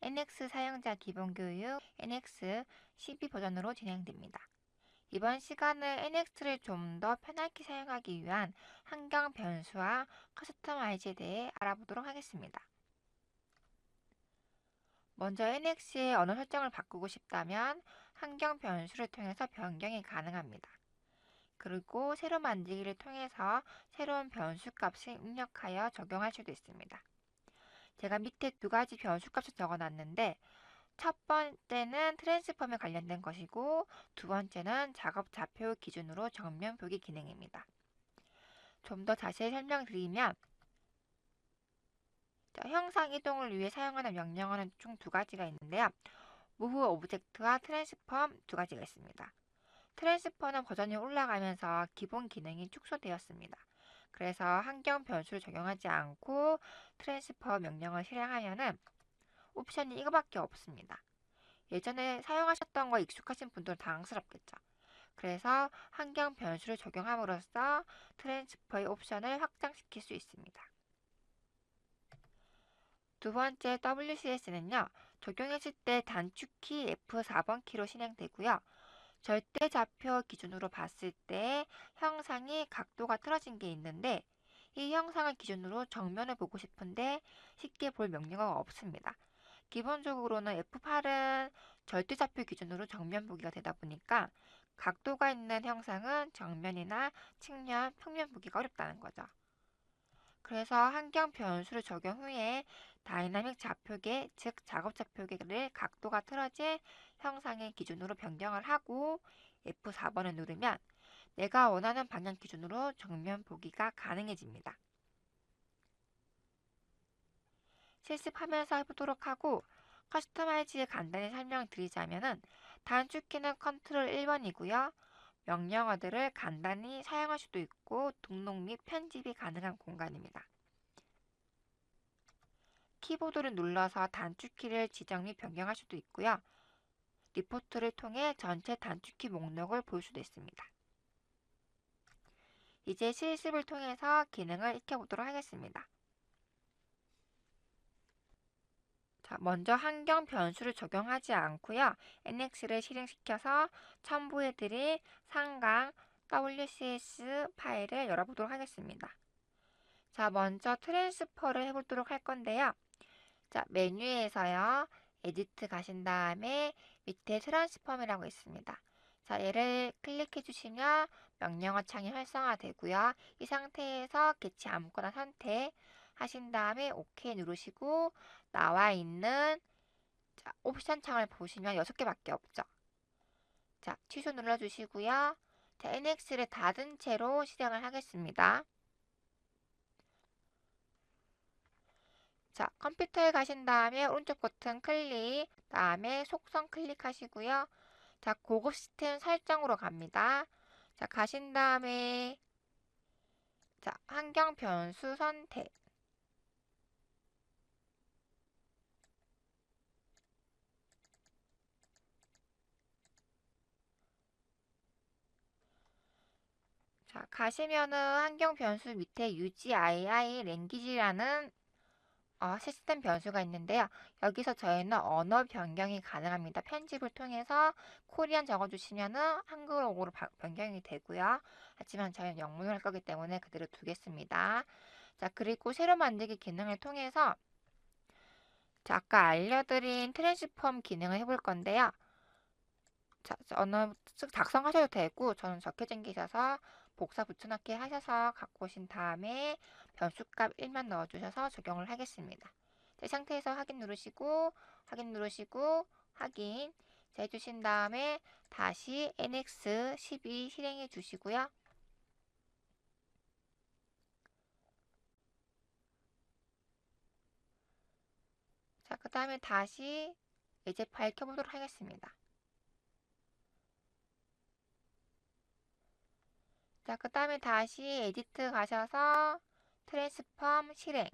NX 사용자 기본교육 NX12 버전으로 진행됩니다. 이번 시간은 NX를 좀 더 편하게 사용하기 위한 환경 변수와 커스터마이즈에 대해 알아보도록 하겠습니다. 먼저 NX의 언어 설정을 바꾸고 싶다면 환경 변수를 통해서 변경이 가능합니다. 그리고 새로 만들기를 통해서 새로운 변수 값을 입력하여 적용할 수도 있습니다. 제가 밑에 두 가지 변수 값을 적어놨는데 첫 번째는 트랜스폼에 관련된 것이고 두 번째는 작업 좌표 기준으로 정면 보기 기능입니다. 좀 더 자세히 설명드리면 형상 이동을 위해 사용하는 명령어는 총 두 가지가 있는데요. move 오브젝트와 트랜스폼 두 가지가 있습니다. 트랜스폼은 버전이 올라가면서 기본 기능이 축소되었습니다. 그래서 환경 변수를 적용하지 않고 트랜스폼 명령을 실행하면은 옵션이 이거밖에 없습니다. 예전에 사용하셨던 거 익숙하신 분들은 당황스럽겠죠. 그래서 환경 변수를 적용함으로써 트랜스퍼의 옵션을 확장시킬 수 있습니다. 두 번째 WCS는요. 적용했을 때 단축키 F4번 키로 실행되고요. 절대 좌표 기준으로 봤을 때 형상이 각도가 틀어진 게 있는데 이 형상을 기준으로 정면을 보고 싶은데 쉽게 볼 명령어가 없습니다. 기본적으로는 F8은 절대좌표 기준으로 정면 보기가 되다 보니까 각도가 있는 형상은 정면이나 측면, 평면 보기가 어렵다는 거죠. 그래서 환경 변수를 적용 후에 다이나믹 좌표계, 즉 작업 좌표계를 각도가 틀어진 형상의 기준으로 변경을 하고 F4번을 누르면 내가 원하는 방향 기준으로 정면 보기가 가능해집니다. 실습하면서 해보도록 하고 커스터마이즈 간단히 설명드리자면은 단축키는 컨트롤 1번이고요. 명령어들을 간단히 사용할 수도 있고 등록 및 편집이 가능한 공간입니다. 키보드를 눌러서 단축키를 지정 및 변경할 수도 있고요. 리포트를 통해 전체 단축키 목록을 볼 수도 있습니다. 이제 실습을 통해서 기능을 익혀보도록 하겠습니다. 자, 먼저 환경 변수를 적용하지 않고요. NX를 실행시켜서 첨부해드릴 상강 WCS 파일을 열어보도록 하겠습니다. 자, 먼저 트랜스퍼를 해보도록 할 건데요. 자, 메뉴에서요. 에디트 가신 다음에 밑에 트랜스폼이라고 있습니다. 자, 얘를 클릭해 주시면 명령어 창이 활성화되고요. 이 상태에서 개치 아무거나 선택하신 다음에 OK 누르시고 나와 있는 자, 옵션 창을 보시면 6개밖에 없죠. 자, 취소 눌러주시고요. 자, NX를 닫은 채로 실행을 하겠습니다. 자, 컴퓨터에 가신 다음에 오른쪽 버튼 클릭, 다음에 속성 클릭하시고요. 자, 고급 시스템 설정으로 갑니다. 자, 가신 다음에 자, 환경 변수 선택. 자, 가시면은 환경 변수 밑에 UGII 랭귀지라는 시스템 변수가 있는데요. 여기서 저희는 언어 변경이 가능합니다. 편집을 통해서 코리안 적어주시면은 한국어로 변경이 되고요. 하지만 저희는 영문을 할 거기 때문에 그대로 두겠습니다. 자, 그리고 새로 만들기 기능을 통해서 자, 아까 알려드린 트랜스폼 기능을 해볼 건데요. 자, 언어 즉 작성하셔도 되고 저는 적혀진 게 있어서 복사 붙여넣기 하셔서 갖고 오신 다음에 변수값 1만 넣어주셔서 적용을 하겠습니다. 이 상태에서 확인 누르시고 확인 자, 해주신 다음에 다시 NX12 실행해 주시고요. 자, 그 다음에 다시 이제 파일 켜보도록 하겠습니다. 자, 그 다음에 다시 에디트 가셔서 트랜스폼 실행.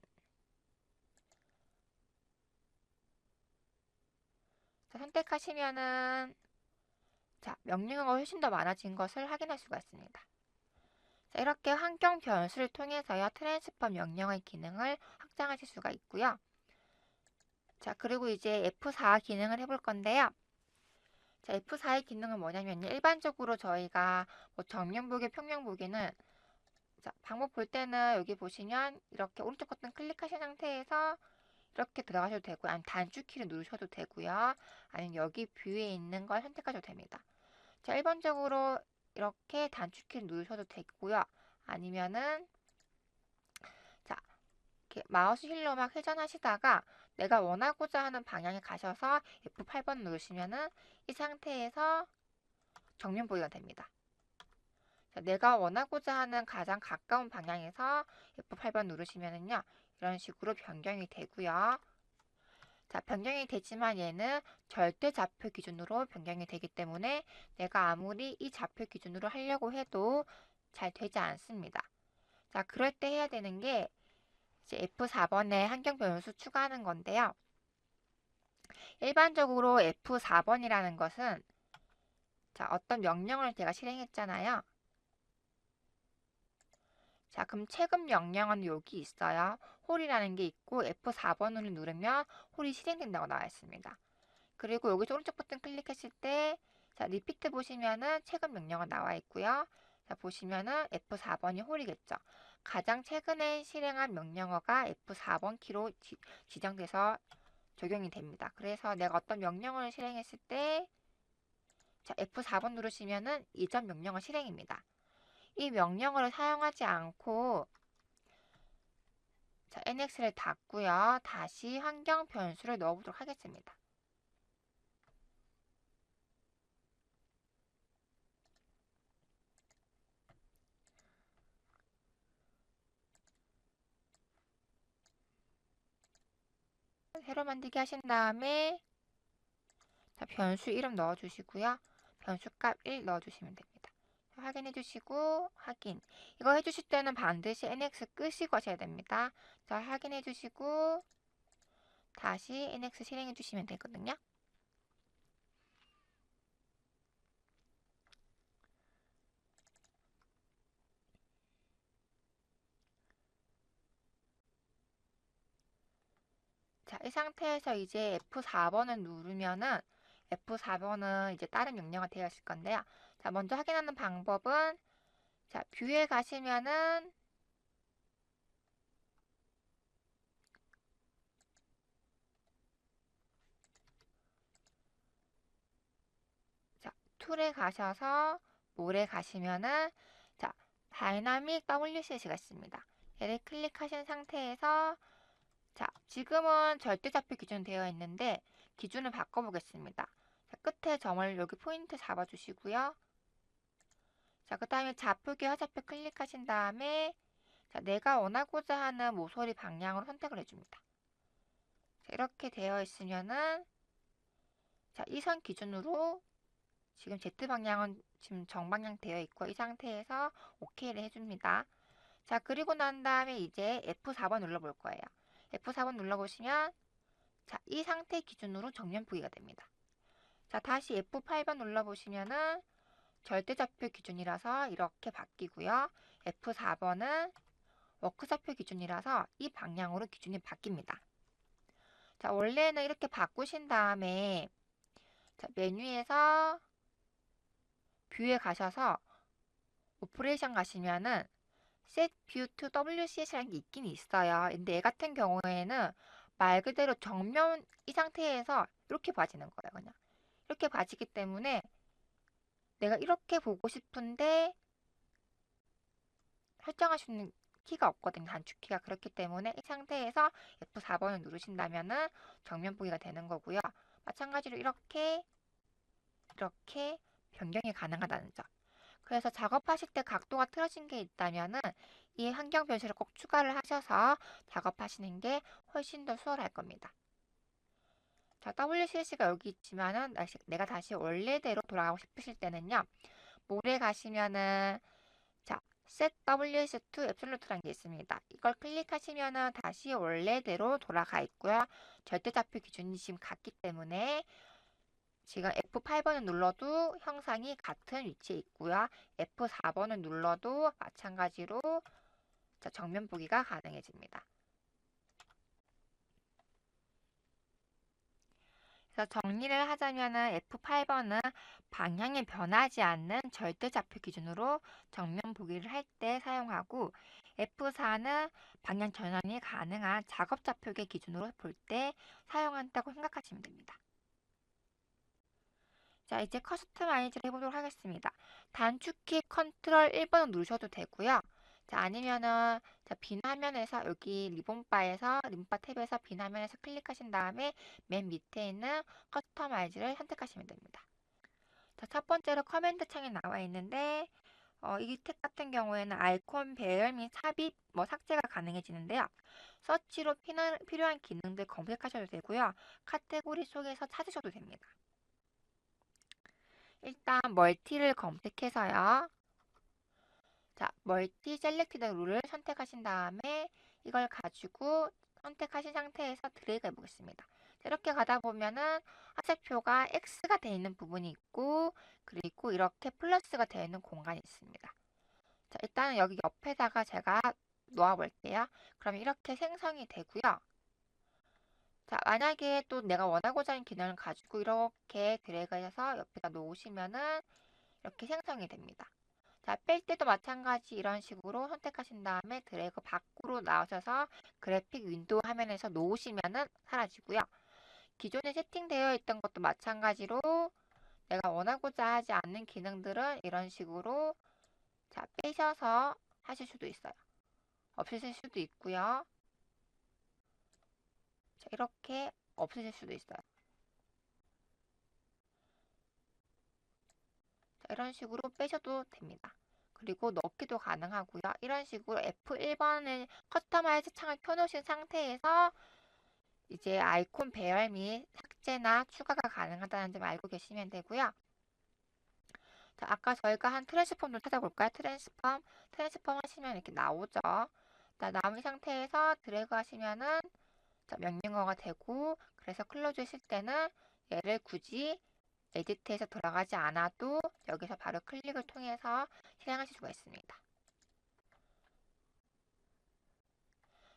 자, 선택하시면은 자, 명령어가 훨씬 더 많아진 것을 확인할 수가 있습니다. 자, 이렇게 환경 변수를 통해서요, 트랜스폼 명령어의 기능을 확장하실 수가 있고요. 자, 그리고 이제 F4 기능을 해볼 건데요. 자, F4의 기능은 뭐냐면요. 일반적으로 저희가 뭐 정면보기, 평면보기는 자, 방법 볼 때는 여기 보시면 이렇게 오른쪽 버튼 클릭하신 상태에서 이렇게 들어가셔도 되고요. 아니면 단축키를 누르셔도 되고요. 아니면 여기 뷰에 있는 걸 선택하셔도 됩니다. 자, 일반적으로 이렇게 단축키를 누르셔도 되고요. 아니면은 자, 이렇게 마우스 휠로 막 회전하시다가 내가 원하고자 하는 방향에 가셔서 F8번 누르시면은 이 상태에서 정면 보기가 됩니다. 자, 내가 원하고자 하는 가장 가까운 방향에서 F8번 누르시면은요. 이런 식으로 변경이 되고요. 자, 변경이 되지만 얘는 절대 좌표 기준으로 변경이 되기 때문에 내가 아무리 이 좌표 기준으로 하려고 해도 잘 되지 않습니다. 자, 그럴 때 해야 되는 게 이제 F4번에 환경 변수 추가하는 건데요. 일반적으로 F4번이라는 것은 자, 어떤 명령을 제가 실행했잖아요. 자, 그럼 최근 명령은 여기 있어요. 홀이라는 게 있고 F4번을 누르면 홀이 실행된다고 나와 있습니다. 그리고 여기서 오른쪽 버튼 클릭했을 때 자, 리피트 보시면은 최근 명령은 나와 있고요. 자, 보시면은 F4번이 홀이겠죠. 가장 최근에 실행한 명령어가 F4번 키로 지정돼서 적용이 됩니다. 그래서 내가 어떤 명령어를 실행했을 때 자, F4번 누르시면은 이전 명령어 실행입니다. 이 명령어를 사용하지 않고 자, NX를 닫고요. 다시 환경 변수를 넣어보도록 하겠습니다. 새로 만들기 하신 다음에 자, 변수 이름 넣어주시고요. 변수값 1 넣어주시면 됩니다. 확인해 주시고 확인. 이거 해주실 때는 반드시 NX 끄시고 하셔야 됩니다. 자, 확인해 주시고 다시 NX 실행해 주시면 되거든요. 자, 이 상태에서 이제 F4번을 누르면은 F4번은 이제 다른 명령어가 되어 있을 건데요. 자, 먼저 확인하는 방법은 자, 뷰에 가시면은 자, 툴에 가셔서 몰에 가시면은 자, 다이나믹 WCS가 있습니다. 얘를 클릭하신 상태에서 자, 지금은 절대좌표 기준 되어 있는데 기준을 바꿔보겠습니다. 자, 끝에 점을 여기 포인트 잡아주시고요. 자, 그 다음에 좌표기 화살표 클릭하신 다음에 자, 내가 원하고자 하는 모서리 방향으로 선택을 해줍니다. 자, 이렇게 되어 있으면은 자, 이 선 기준으로 지금 Z방향은 지금 정방향 되어 있고 이 상태에서 OK를 해줍니다. 자, 그리고 난 다음에 이제 F4번 눌러볼 거예요. F4번 눌러보시면 자, 이 상태 기준으로 정면 보기가 됩니다. 자, 다시 F8번 눌러보시면은 절대좌표 기준이라서 이렇게 바뀌고요. F4번은 워크좌표 기준이라서 이 방향으로 기준이 바뀝니다. 자, 원래는 이렇게 바꾸신 다음에 자, 메뉴에서 뷰에 가셔서 오퍼레이션 가시면은 Set View to WCS라는 게 있긴 있어요. 근데 얘 같은 경우에는 말 그대로 정면 이 상태에서 이렇게 봐지는 거예요. 그냥 이렇게 봐지기 때문에 내가 이렇게 보고 싶은데 설정할 수 있는 키가 없거든요. 단축키가. 그렇기 때문에 이 상태에서 F4번을 누르신다면은 정면 보기가 되는 거고요. 마찬가지로 이렇게 변경이 가능하다는 점. 그래서 작업하실 때 각도가 틀어진 게 있다면은 이 환경 변수를 꼭 추가를 하셔서 작업하시는 게 훨씬 더 수월할 겁니다. 자, WCS가 여기 있지만은 내가 다시 원래대로 돌아가고 싶으실 때는요. 몰에 가시면은 자, Set WS to Absolute라는 게 있습니다. 이걸 클릭하시면은 다시 원래대로 돌아가 있고요. 절대좌표 기준이 지금 같기 때문에 지금 F8번을 눌러도 형상이 같은 위치에 있고요. F4번을 눌러도 마찬가지로 정면 보기가 가능해집니다. 그래서 정리를 하자면은 F8번은 방향이 변하지 않는 절대좌표 기준으로 정면 보기를 할 때 사용하고, F4는 방향 전환이 가능한 작업좌표계 기준으로 볼 때 사용한다고 생각하시면 됩니다. 자, 이제 커스터마이즈를 해보도록 하겠습니다. 단축키 컨트롤 1번을 누르셔도 되고요. 자, 아니면은 빈 화면에서 여기 리본바에서 리본바 탭에서 빈 화면에서 클릭하신 다음에 맨 밑에 있는 커스터마이즈를 선택하시면 됩니다. 자, 첫 번째로 커맨드 창이 나와 있는데 이 탭 같은 경우에는 아이콘 배열 및 삽입, 삭제가 가능해지는데요. 서치로 필요한 기능들 검색하셔도 되고요. 카테고리 속에서 찾으셔도 됩니다. 일단 멀티를 검색해서요. 자, 멀티 셀렉티드 룰을 선택하신 다음에 이걸 가지고 선택하신 상태에서 드래그 해보겠습니다. 이렇게 가다 보면은 화살표가 X가 되어 있는 부분이 있고, 그리고 이렇게 플러스가 되어 있는 공간이 있습니다. 자, 일단은 여기 옆에다가 제가 놓아 볼게요. 그럼 이렇게 생성이 되고요. 자, 만약에 또 내가 원하고자 하는 기능을 가지고 이렇게 드래그해서 옆에다 놓으시면은 이렇게 생성이 됩니다. 자, 뺄 때도 마찬가지 이런 식으로 선택하신 다음에 드래그 밖으로 나오셔서 그래픽 윈도우 화면에서 놓으시면은 사라지고요. 기존에 세팅되어 있던 것도 마찬가지로 내가 원하고자 하지 않는 기능들은 이런 식으로 자, 빼셔서 하실 수도 있어요. 없애실 수도 있고요. 자, 이렇게 없애실 수도 있어요. 자, 이런 식으로 빼셔도 됩니다. 그리고 넣기도 가능하고요. 이런 식으로 F1번을 커스터마이즈 창을 켜놓으신 상태에서 이제 아이콘 배열 및 삭제나 추가가 가능하다는 점 알고 계시면 되고요. 자, 아까 저희가 한 트랜스폼 좀 찾아볼까요? 트랜스폼 하시면 이렇게 나오죠. 자, 나온 상태에서 드래그 하시면은 자, 명령어가 되고, 그래서 클로즈 했을 때는 얘를 굳이 에디트에서 들어가지 않아도 여기서 바로 클릭을 통해서 실행하실 수가 있습니다.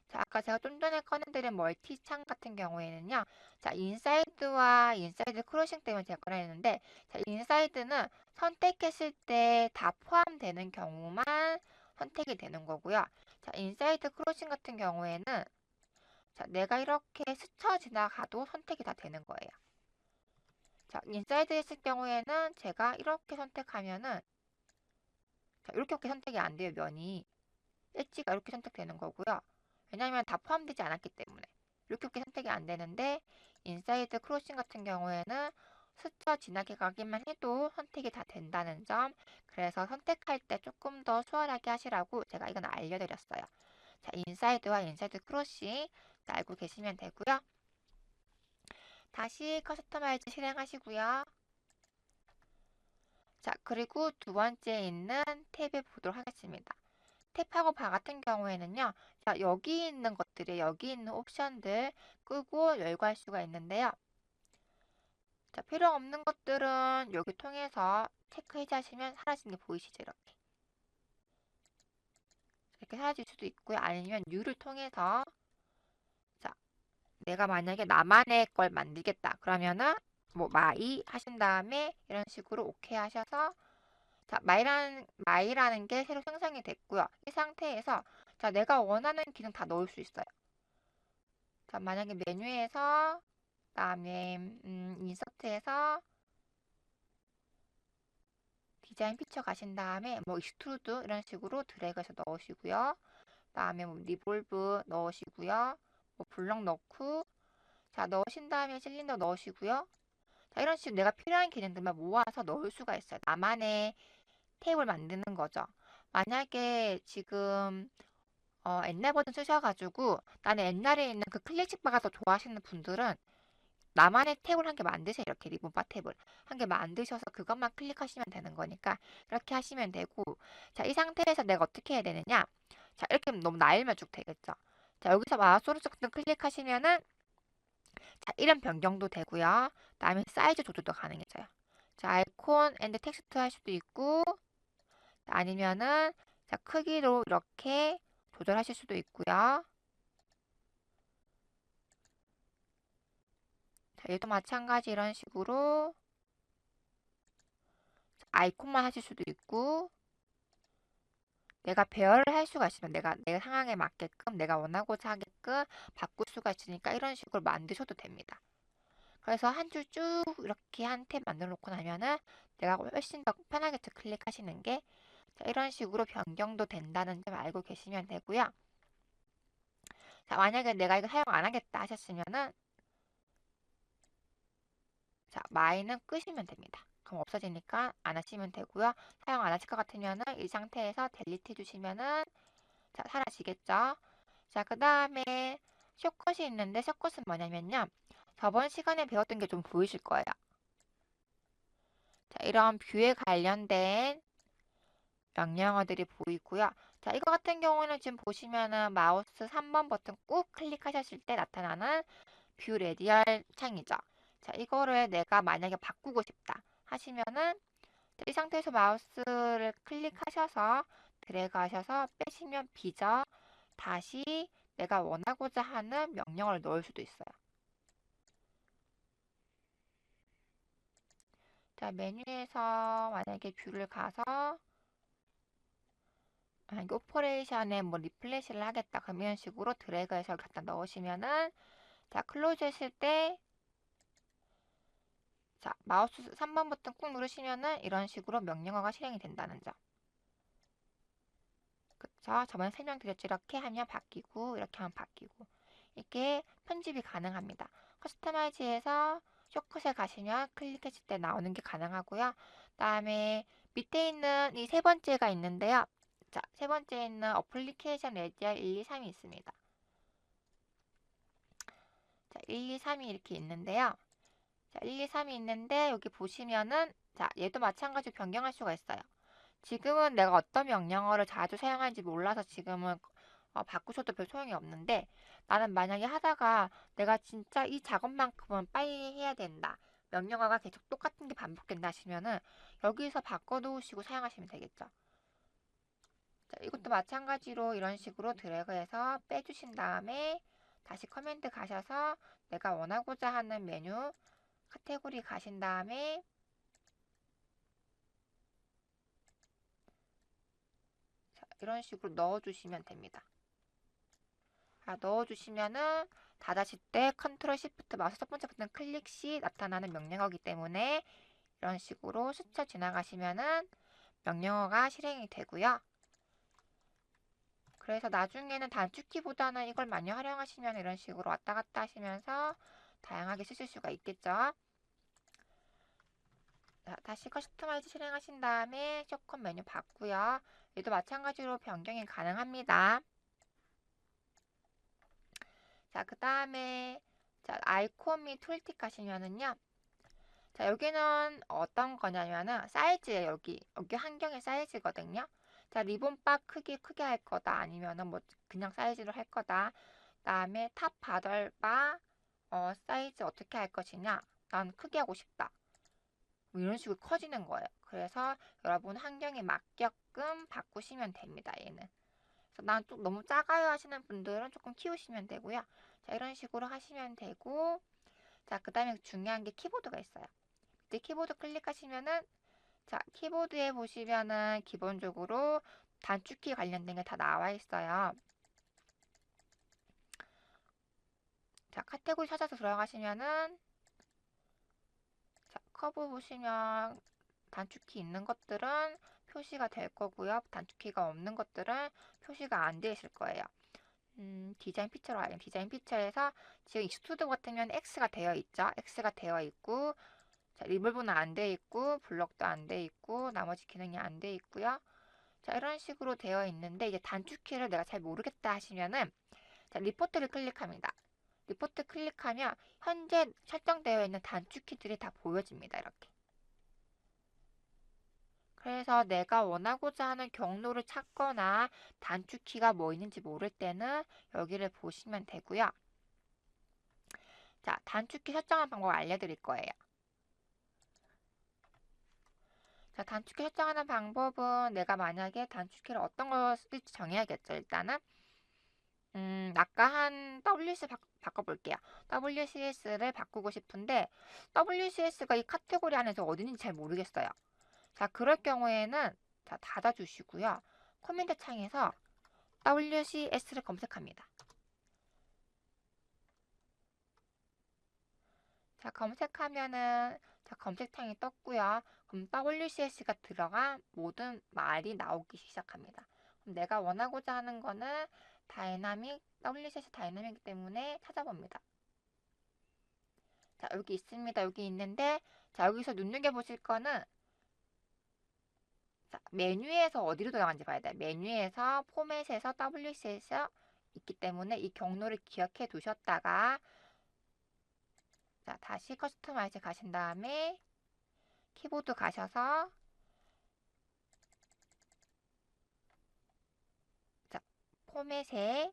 자, 아까 제가 좀 전에 꺼내드린 멀티 창 같은 경우에는요. 자, 인사이드와 인사이드 크로싱 때문에 제가 꺼내는데, 자, 인사이드는 선택했을 때 다 포함되는 경우만 선택이 되는 거고요. 자, 인사이드 크로싱 같은 경우에는 자, 내가 이렇게 스쳐 지나가도 선택이 다 되는 거예요. 자, 인사이드 했을 경우에는 제가 이렇게 선택하면은 자, 이렇게 선택이 안 돼요, 면이. 엣지가 이렇게 선택되는 거고요. 왜냐하면 다 포함되지 않았기 때문에. 이렇게 선택이 안 되는데 인사이드 크로싱 같은 경우에는 스쳐 지나게 가기만 해도 선택이 다 된다는 점. 그래서 선택할 때 조금 더 수월하게 하시라고 제가 이건 알려드렸어요. 자, 인사이드와 인사이드 크로싱 알고 계시면 되고요. 다시 커스터마이즈 실행하시고요. 자, 그리고 두 번째 있는 탭에 보도록 하겠습니다. 탭하고 바 같은 경우에는요. 자, 여기 있는 것들이 여기 있는 옵션들 끄고 열고 할 수가 있는데요. 자, 필요 없는 것들은 여기 통해서 체크 해제하시면 사라지는 게 보이시죠? 이렇게 사라질 수도 있고요. 아니면 U를 통해서 자, 내가 만약에 나만의 걸 만들겠다. 그러면은 마이 하신 다음에 이런 식으로 오케이 하셔서 자, 마이라는 게 새로 생성이 됐고요. 이 상태에서 자, 내가 원하는 기능 다 넣을 수 있어요. 자, 만약에 메뉴에서 그다음에 인서트에서 디자인 피처 가신 다음에 익스트루드 이런 식으로 드래그해서 넣으시고요. 그다음에 리볼브 넣으시고요. 블럭 넣고 자, 넣으신 다음에 실린더 넣으시고요. 자, 이런 식으로 내가 필요한 기능들만 모아서 넣을 수가 있어요. 나만의 탭을 만드는 거죠. 만약에 지금 옛날 버전 쓰셔가지고 나는 옛날에 있는 그 클래식 바가 더 좋아하시는 분들은 나만의 탭을 한 개 만드세요. 이렇게 리본바 탭을 한 개 만드셔서 그것만 클릭하시면 되는 거니까 이렇게 하시면 되고 자, 이 상태에서 내가 어떻게 해야 되느냐 자, 이렇게 너무 나열만 쭉 되겠죠. 자, 여기서 마우스 오른쪽 버튼 클릭하시면은 자, 이름 변경도 되고요. 그다음에 사이즈 조절도 가능해져요. 자, 아이콘 앤드 텍스트 할 수도 있고 아니면은 자, 크기로 이렇게 조절하실 수도 있고요. 자, 얘도 마찬가지 이런 식으로 아이콘만 하실 수도 있고, 내가 배열을 할 수가 있으면 내가 내 상황에 맞게끔 내가 원하고자 하게끔 바꿀 수가 있으니까 이런 식으로 만드셔도 됩니다. 그래서 한 줄 쭉 이렇게 한 탭 만들어 놓고 나면은 내가 훨씬 더 편하게 클릭하시는 게 자, 이런 식으로 변경도 된다는 점 알고 계시면 되고요. 자, 만약에 내가 이거 사용 안 하겠다 하셨으면은 자, 마이는 끄시면 됩니다. 그럼 없어지니까 안 하시면 되고요. 사용 안 하실 것 같으면은 이 상태에서 델리트 해주시면은 자, 사라지겠죠. 자, 그 다음에 숏컷이 있는데 숏컷은 뭐냐면요. 저번 시간에 배웠던 게 좀 보이실 거예요. 자, 이런 뷰에 관련된 명령어들이 보이고요. 자, 이거 같은 경우는 지금 보시면은 마우스 3번 버튼 꾹 클릭하셨을 때 나타나는 뷰 레디얼 창이죠. 자, 이거를 내가 만약에 바꾸고 싶다 하시면은 이 상태에서 마우스를 클릭하셔서 드래그 하셔서 빼시면 비죠. 다시 내가 원하고자 하는 명령어를 넣을 수도 있어요. 자, 메뉴에서 만약에 뷰를 가서 만약에 오퍼레이션에 뭐 리플래시를 하겠다 그럼 이런 식으로 드래그해서 갖다 넣으시면은 자, 클로즈 했을 때 자, 마우스 3번 버튼 꾹 누르시면은 이런 식으로 명령어가 실행이 된다는 점. 그쵸? 저번에 설명드렸죠. 이렇게 하면 바뀌고 이렇게 하면 바뀌고 이렇게 편집이 가능합니다. 커스터마이즈에서 쇼컷에 가시면 클릭했을 때 나오는 게 가능하고요. 그다음에 밑에 있는 이 세 번째가 있는데요. 자, 세 번째에 있는 어플리케이션 레디얼 1, 2, 3이 있습니다. 자, 1, 2, 3이 이렇게 있는데요. 자, 1, 2, 3이 있는데 여기 보시면은 자, 얘도 마찬가지로 변경할 수가 있어요. 지금은 내가 어떤 명령어를 자주 사용하는지 몰라서 지금은 바꾸셔도 별 소용이 없는데 나는 만약에 하다가 내가 진짜 이 작업만큼은 빨리 해야 된다. 명령어가 계속 똑같은 게 반복된다 하시면은 여기서 바꿔놓으시고 사용하시면 되겠죠. 자, 이것도 마찬가지로 이런 식으로 드래그해서 빼주신 다음에 다시 커맨드 가셔서 내가 원하고자 하는 메뉴 카테고리 가신 다음에 자, 이런 식으로 넣어주시면 됩니다. 넣어주시면은 닫으실 때 컨트롤 시프트 마우스 첫 번째 버튼 클릭 시 나타나는 명령어이기 때문에 이런 식으로 스쳐 지나가시면은 명령어가 실행이 되고요. 그래서 나중에는 단축키보다는 이걸 많이 활용하시면 이런 식으로 왔다 갔다 하시면서 다양하게 쓰실 수가 있겠죠. 자, 다시 커스터마이즈 실행하신 다음에 쇼컷 메뉴 받고요. 얘도 마찬가지로 변경이 가능합니다. 자, 그 다음에 자, 아이콘 및 툴팁 가시면은요. 자, 여기는 어떤 거냐면은 사이즈예요. 여기 환경의 사이즈거든요. 자, 리본바 크기 크게 할 거다. 아니면은 뭐 그냥 사이즈로 할 거다. 그다음에 탑 바덜바 사이즈 어떻게 할 것이냐? 난 크게 하고 싶다. 뭐 이런 식으로 커지는 거예요. 그래서 여러분 환경에 맞게끔 바꾸시면 됩니다. 얘는. 그래서 난 좀 너무 작아요 하시는 분들은 조금 키우시면 되고요. 자, 이런 식으로 하시면 되고 자, 그 다음에 중요한 게 키보드가 있어요. 이제 키보드 클릭하시면은 자, 키보드에 보시면은 기본적으로 단축키 관련된 게 다 나와 있어요. 자, 카테고리 찾아서 들어가시면은 자, 커브 보시면 단축키 있는 것들은 표시가 될 거고요. 단축키가 없는 것들은 표시가 안 되어 있을 거예요. 디자인 피처로 가요. 디자인 피처에서 지금 익스트루드 같으면 X가 되어 있죠. X가 되어 있고 자, 리볼브는 안 돼 있고 블럭도 안 돼 있고 나머지 기능이 안 돼 있고요. 자, 이런 식으로 되어 있는데 이제 단축키를 내가 잘 모르겠다 하시면은 자, 리포트를 클릭합니다. 리포트 클릭하면 현재 설정되어 있는 단축키들이 다 보여집니다. 이렇게. 그래서 내가 원하고자 하는 경로를 찾거나 단축키가 뭐 있는지 모를 때는 여기를 보시면 되고요. 자, 단축키 설정하는 방법 알려드릴 거예요. 자, 단축키 설정하는 방법은 내가 만약에 단축키를 어떤 걸 쓸지 정해야겠죠, 일단은. 아까 한 WCS 바꿔볼게요. WCS를 바꾸고 싶은데 WCS가 이 카테고리 안에서 어딘지 잘 모르겠어요. 자, 그럴 경우에는 자, 닫아주시고요. 코멘트 창에서 WCS를 검색합니다. 자, 검색하면은 자, 검색창이 떴고요. 그럼 WCS가 들어간 모든 말이 나오기 시작합니다. 그럼 내가 원하고자 하는 거는 WCS 다이나믹이기 때문에 찾아봅니다. 자, 여기 있습니다. 여기 있는데 자, 여기서 눈여겨보실 거는 자, 메뉴에서 어디로 들어간지 봐야 돼요. 메뉴에서 포맷에서 WCS 있기 때문에 이 경로를 기억해 두셨다가 자, 다시 커스터마이즈 가신 다음에 키보드 가셔서 자, 포맷에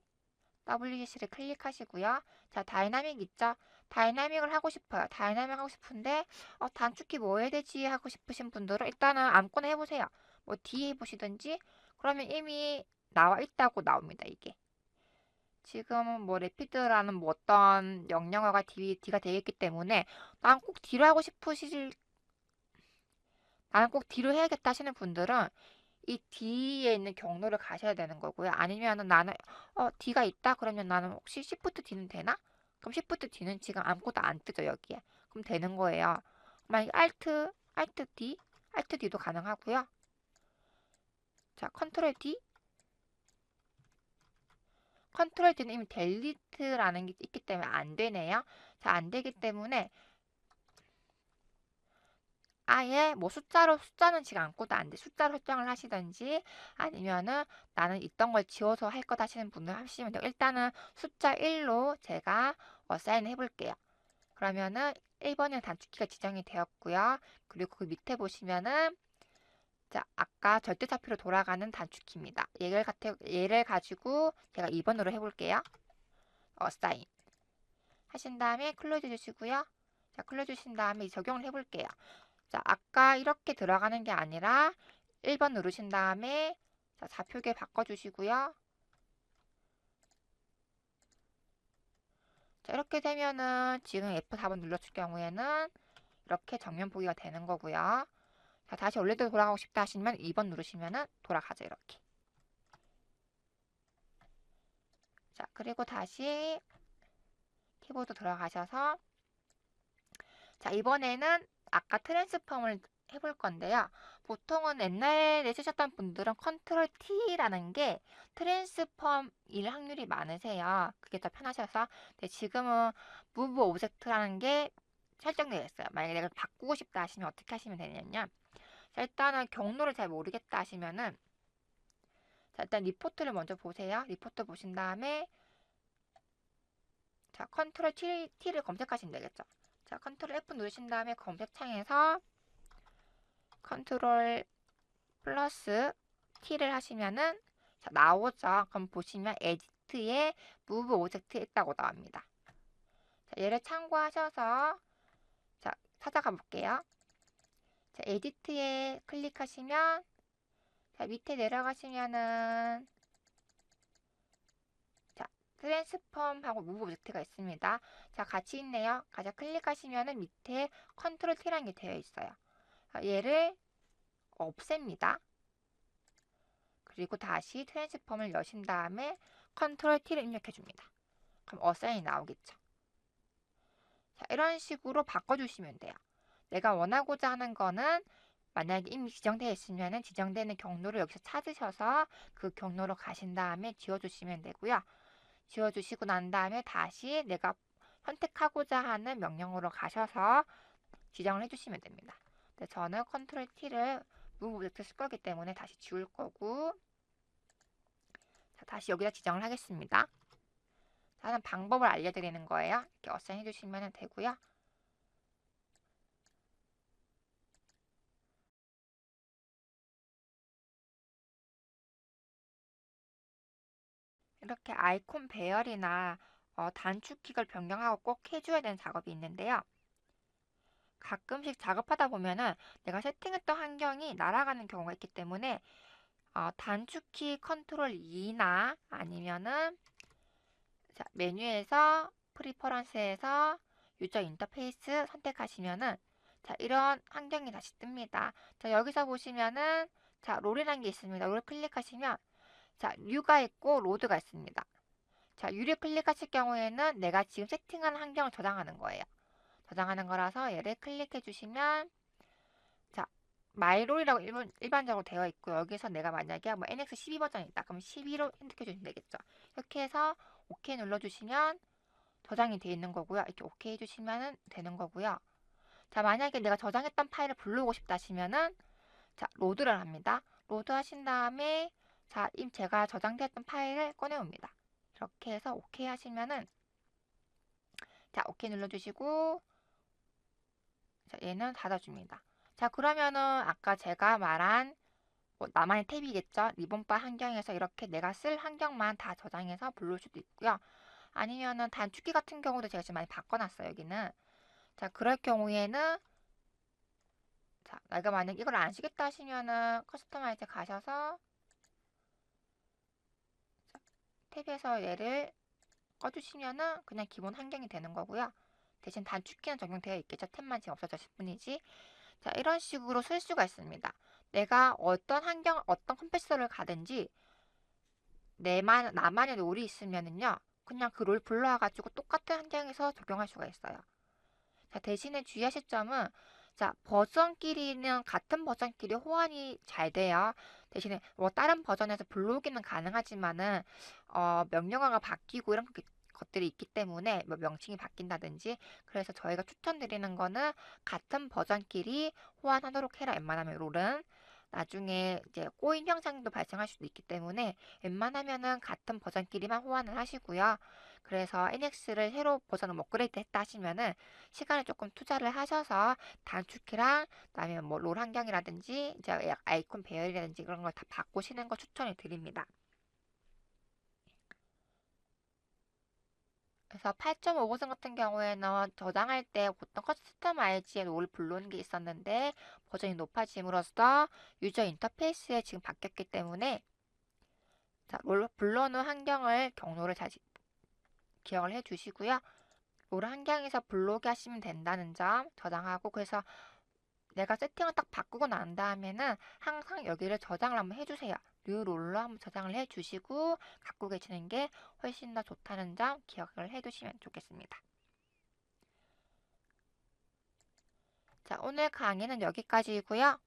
WCS를 클릭하시고요. 자, 다이나믹 있죠? 다이나믹을 하고 싶어요. 다이나믹 하고 싶은데 단축키 뭐 해야 되지 하고 싶으신 분들은 일단은 아무거나 해보세요. 뭐 D 해보시든지 그러면 이미 나와 있다고 나옵니다. 이게. 지금은 뭐 래피드라는 뭐 어떤 명령어가 D가 되어 있기 때문에 난 꼭 D로 하고 싶으실 나는 꼭 D로 해야겠다 하시는 분들은 이 D에 있는 경로를 가셔야 되는 거고요. 아니면은 나는 D가 있다 그러면 나는 혹시 Shift D는 되나? 그럼 Shift D는 지금 아무것도 안 뜨죠 여기에. 그럼 되는 거예요. 만약에 Alt D, Alt D도 가능하고요. 자, Ctrl D, Ctrl D는 이미 델리트라는 게 있기 때문에 안 되네요. 자, 안 되기 때문에 아예 뭐 숫자는 지금 아무것도 안 돼. 숫자로 설정을 하시든지 아니면은 나는 있던 걸 지워서 할 것 하시는 분들 하시면 돼요. 일단은 숫자 1로 제가 어사인 해볼게요. 그러면은 1번은 단축키가 지정이 되었고요. 그리고 그 밑에 보시면은 자, 아까 절대차표로 돌아가는 단축키입니다. 얘를 가지고 제가 2번으로 해볼게요. 어사인 하신 다음에 클로즈 주시고요. 자, 클로즈 주신 다음에 적용을 해볼게요. 자, 아까 이렇게 들어가는 게 아니라 1번 누르신 다음에 자, 좌표계 바꿔주시고요. 자, 이렇게 되면은 지금 F4번 눌렀을 경우에는 이렇게 정면 보기가 되는 거고요. 자, 다시 원래대로 돌아가고 싶다 하시면 2번 누르시면은 돌아가죠, 이렇게. 자, 그리고 다시 키보드 들어가셔서 자, 이번에는 아까 트랜스폼을 해볼 건데요. 보통은 옛날에 쓰셨던 분들은 컨트롤 T라는 게 트랜스폼일 확률이 많으세요. 그게 더 편하셔서. 근데 지금은 무브 오브젝트라는 게 설정되어 있어요. 만약에 내가 바꾸고 싶다 하시면 어떻게 하시면 되냐면 자, 일단은 경로를 잘 모르겠다 하시면은 자, 일단 리포트를 먼저 보세요. 리포트 보신 다음에 자, 컨트롤 T를 검색하시면 되겠죠. 자, 컨트롤 F 누르신 다음에 검색창에서 컨트롤 플러스 T를 하시면은 자, 나오죠. 그럼 보시면 에디트에 무브 오젝트 있다고 나옵니다. 자, 얘를 참고하셔서 자, 찾아가 볼게요. 자, 에디트에 클릭하시면 자, 밑에 내려가시면은 자, 트랜스폼하고 무브 오젝트가 있습니다. 자, 같이 있네요. 가자 클릭하시면은 밑에 컨트롤 T라는 게 되어 있어요. 자, 얘를 없앱니다. 그리고 다시 트랜스폼을 여신 다음에 컨트롤 T를 입력해 줍니다. 그럼 어사인이 나오겠죠. 자, 이런 식으로 바꿔주시면 돼요. 내가 원하고자 하는 거는 만약에 이미 지정되어 있으면 지정되는 경로를 여기서 찾으셔서 그 경로로 가신 다음에 지워주시면 되고요. 지워주시고 난 다음에 다시 내가 선택하고자 하는 명령으로 가셔서 지정을 해주시면 됩니다. 근데 저는 컨트롤 T를 무브 오브젝트 쓸 거기 때문에 다시 지울 거고 자, 다시 여기다 지정을 하겠습니다. 하는 방법을 알려드리는 거예요. 이렇게 어사인 해주시면 되고요. 이렇게 아이콘 배열이나 단축키를 변경하고 꼭 해줘야 되는 작업이 있는데요. 가끔씩 작업하다 보면은 내가 세팅했던 환경이 날아가는 경우가 있기 때문에 단축키 컨트롤 E나 아니면은 자, 메뉴에서 프리퍼런스에서 유저 인터페이스 선택하시면은 자, 이런 환경이 다시 뜹니다. 자, 여기서 보시면은 자, 롤이라는 게 있습니다. 롤 클릭하시면 자, 뉴가 있고 로드가 있습니다. 자, 유를 클릭하실 경우에는 내가 지금 세팅한 환경을 저장하는 거예요. 저장하는 거라서 얘를 클릭해 주시면 자, 마이롤이라고 일반적으로 되어 있고 여기서 내가 만약에 뭐 NX12 버전이 있다. 그럼 12로 선택해 주시면 되겠죠. 이렇게 해서 OK 눌러주시면 저장이 되어 있는 거고요. 이렇게 OK 해주시면 되는 거고요. 자, 만약에 내가 저장했던 파일을 불러오고 싶다 하시면은 자, 로드를 합니다. 로드 하신 다음에 자, 제가 저장되었던 파일을 꺼내옵니다. 이렇게 해서 OK 하시면은 자, OK 눌러주시고 자, 얘는 닫아줍니다. 자, 그러면은 아까 제가 말한 뭐 나만의 탭이겠죠. 리본바 환경에서 이렇게 내가 쓸 환경만 다 저장해서 부를 수도 있고요. 아니면은 단축키 같은 경우도 제가 지금 많이 바꿔놨어요. 여기는. 자, 그럴 경우에는 자, 내가 만약 이걸 안 쓰겠다 하시면은 커스터마이즈 가셔서 자, 탭에서 얘를 꺼주시면은 그냥 기본 환경이 되는 거고요. 대신 단축키는 적용되어 있겠죠. 탭만 지금 없어졌을 뿐이지. 자, 이런 식으로 쓸 수가 있습니다. 내가 어떤 환경, 어떤 컴퓨터를 가든지 나만의 롤이 있으면은요. 그냥 그 롤 불러와가지고 똑같은 환경에서 적용할 수가 있어요. 자, 대신에 주의하실 점은 자, 버전끼리는 같은 버전끼리 호환이 잘 돼요. 대신에 뭐 다른 버전에서 불러오기는 가능하지만은 명령어가 바뀌고 이런 것들이 있기 때문에 뭐 명칭이 바뀐다든지 그래서 저희가 추천드리는 거는 같은 버전끼리 호환하도록 해라. 웬만하면 롤은 나중에 이제 꼬인 현상도 발생할 수도 있기 때문에 웬만하면은 같은 버전끼리만 호환을 하시고요. 그래서 NX를 새로 버전을 업그레이드 했다 하시면은 시간을 조금 투자를 하셔서 단축키랑 그다음에 뭐 롤 환경이라든지 이제 아이콘 배열이라든지 그런 걸 다 바꾸시는 거 추천을 드립니다. 그래서 8.5 버전 같은 경우에는 저장할 때 보통 커스텀 RG에 롤을 불러오는 게 있었는데 버전이 높아짐으로써 유저 인터페이스에 지금 바뀌었기 때문에 자, 롤 불러오는 환경을 경로를 잘 기억을 해 주시고요. 롤 환경에서 불러오게 하시면 된다는 점 저장하고 그래서 내가 세팅을 딱 바꾸고 난 다음에는 항상 여기를 저장을 한번 해주세요. 뉴 롤로 한번 저장을 해주시고 갖고 계시는 게 훨씬 더 좋다는 점 기억을 해두시면 좋겠습니다. 자, 오늘 강의는 여기까지이고요.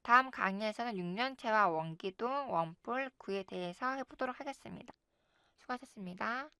다음 강의에서는 6년체와 원기둥, 원뿔, 구에 대해서 해보도록 하겠습니다. 수고하셨습니다.